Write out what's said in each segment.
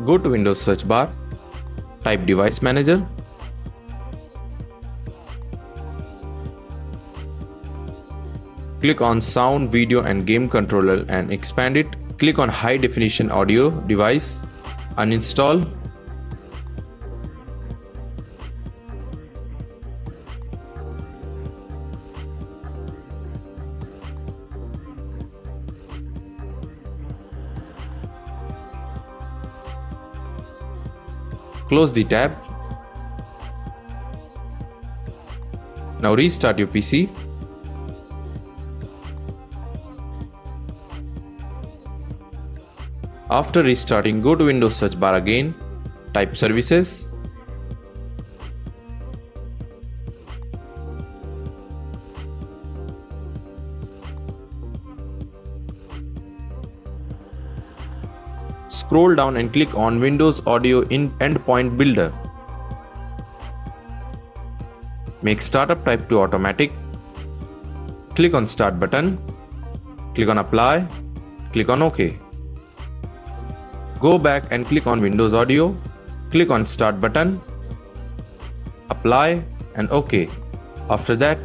Go to Windows search bar, type Device Manager. Click on Sound, Video and Game Controller and expand it. Click on High Definition Audio Device. Uninstall. Close the tab. Now restart your PC. After restarting, go to Windows search bar again, type Services. Scroll down and click on Windows Audio Endpoint Builder. Make Startup Type to Automatic. Click on Start button. Click on Apply. Click on OK. Go back and click on Windows Audio. Click on Start button. Apply and OK. After that,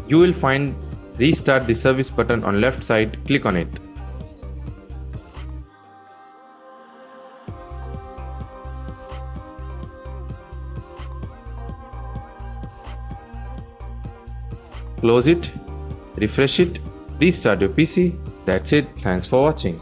you will find Restart the Service button on left side. Click on it. Close it, refresh it, restart your PC. That's it. Thanks for watching.